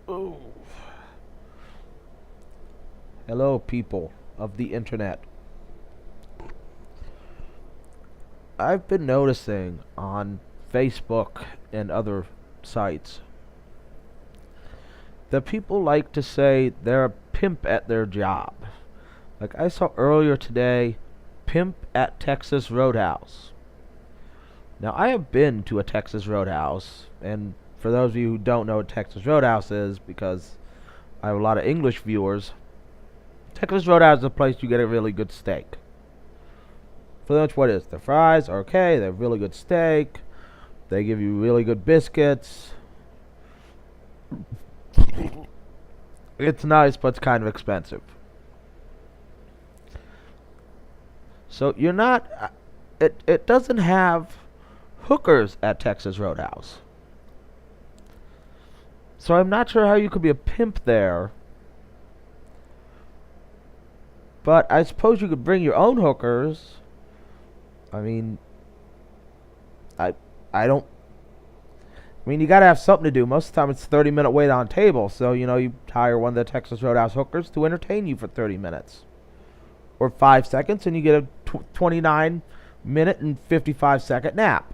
Oh. Hello, people of the internet. I've been noticing on Facebook and other sites that people like to say they're a pimp at their job. Like I saw earlier today, pimp at Texas Roadhouse. Now, I have been to a Texas Roadhouse, and for those of you who don't know what Texas Roadhouse is, because I have a lot of English viewers, Texas Roadhouse is a place you get a really good steak. For much what is, the fries are okay, they're really good steak, they give you really good biscuits. It's nice, but it's kind of expensive. So you're not, it doesn't have hookers at Texas Roadhouse. So I'm not sure how you could be a pimp there. But I suppose you could bring your own hookers. I mean, I don't. I mean, you gotta have something to do. Most of the time, it's 30-minute wait on table. So you hire one of the Texas Roadhouse hookers to entertain you for 30 minutes, or 5 seconds, and you get a 29-minute and 55-second nap.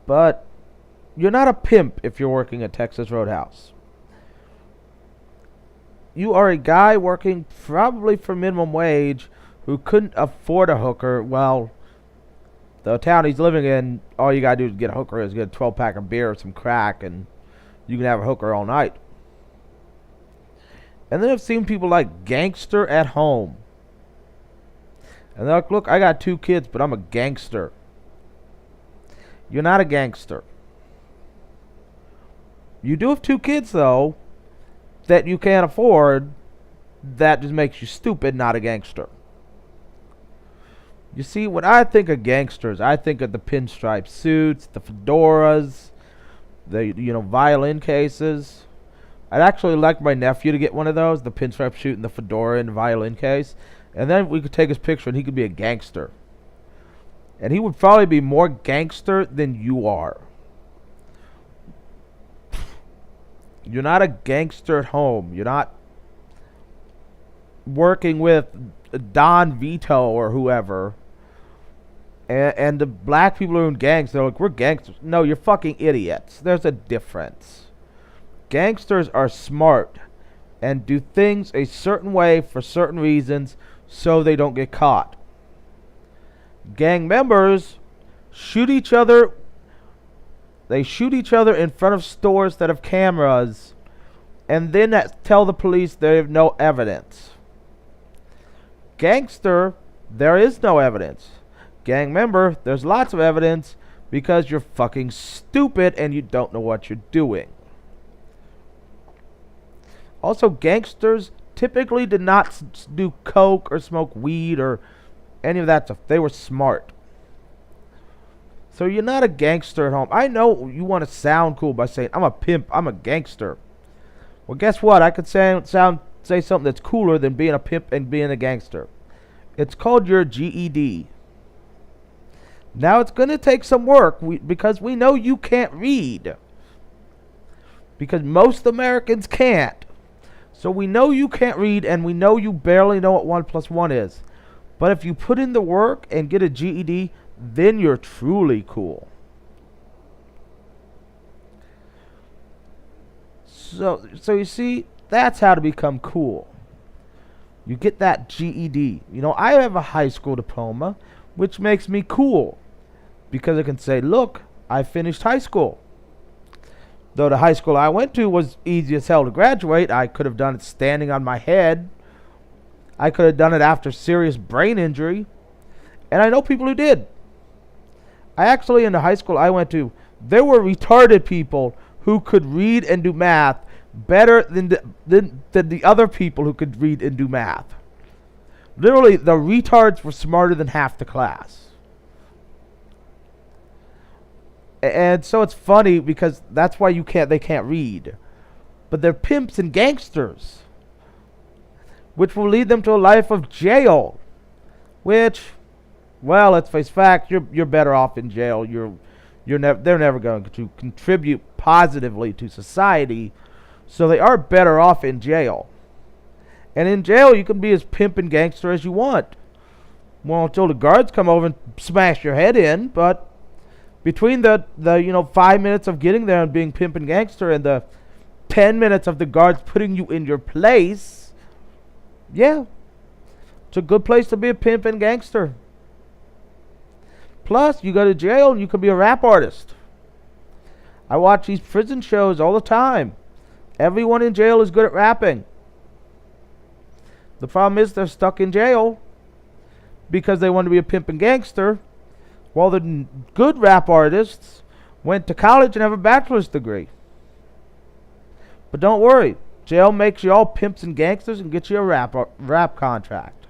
But you're not a pimp if you're working at Texas Roadhouse. You are a guy working probably for minimum wage who couldn't afford a hooker. Well, the town he's living in, all you gotta do to get a hooker is get a 12-pack of beer or some crack, and you can have a hooker all night. And then I've seen people like gangster at home. And they're like, look, I got 2 kids, but I'm a gangster. You're not a gangster. You do have 2 kids, though, that you can't afford. That just makes you stupid, not a gangster. You see, when I think of gangsters, I think of the pinstripe suits, the fedoras, the violin cases. I'd actually like my nephew to get one of those, the pinstripe suit and the fedora and the violin case, and then we could take his picture and he could be a gangster. And he would probably be more gangster than you are. You're not a gangster at home. You're not working with Don Vito or whoever. And the black people who are in gangs, they're like, we're gangsters. No, you're fucking idiots. There's a difference. Gangsters are smart and do things a certain way for certain reasons so they don't get caught. Gang members shoot each other. They shoot each other in front of stores that have cameras, and then tell the police they have no evidence. Gangster, there is no evidence. Gang member, there's lots of evidence because you're fucking stupid and you don't know what you're doing. Also, gangsters typically did not do coke or smoke weed or any of that stuff. They were smart. So you're not a gangster at home. I know you want to sound cool by saying, I'm a pimp, I'm a gangster. Well, guess what? I could say something that's cooler than being a pimp and being a gangster. It's called your GED. Now, it's going to take some work because we know you can't read. Because most Americans can't. So we know you can't read, and we know you barely know what 1 plus 1 is. But if you put in the work and get a GED, then you're truly cool. So you see, that's how to become cool. You get that GED. I have a high school diploma, which makes me cool. Because I can say, look, I finished high school. Though the high school I went to was easy as hell to graduate, I could have done it standing on my head. I could have done it after serious brain injury. And I know people who did. I actually, in the high school I went to, there were retarded people who could read and do math better than the other people who could read and do math. Literally, the retards were smarter than half the class. And so it's funny because that's why they can't read. But they're pimps and gangsters, which will lead them to a life of jail. Which, well, let's face fact, you're better off in jail. They're never going to contribute positively to society, so they are better off in jail. And in jail, you can be as pimp and gangster as you want. Well, until the guards come over and smash your head in, but between the 5 minutes of getting there and being pimp and gangster and the 10 minutes of the guards putting you in your place, yeah, it's a good place to be a pimp and gangster. Plus, you go to jail and you can be a rap artist. I watch these prison shows all the time. Everyone in jail is good at rapping. The problem is they're stuck in jail because they want to be a pimp and gangster, while the good rap artists went to college and have a bachelor's degree. But don't worry, jail makes you all pimps and gangsters and gets you a rap contract.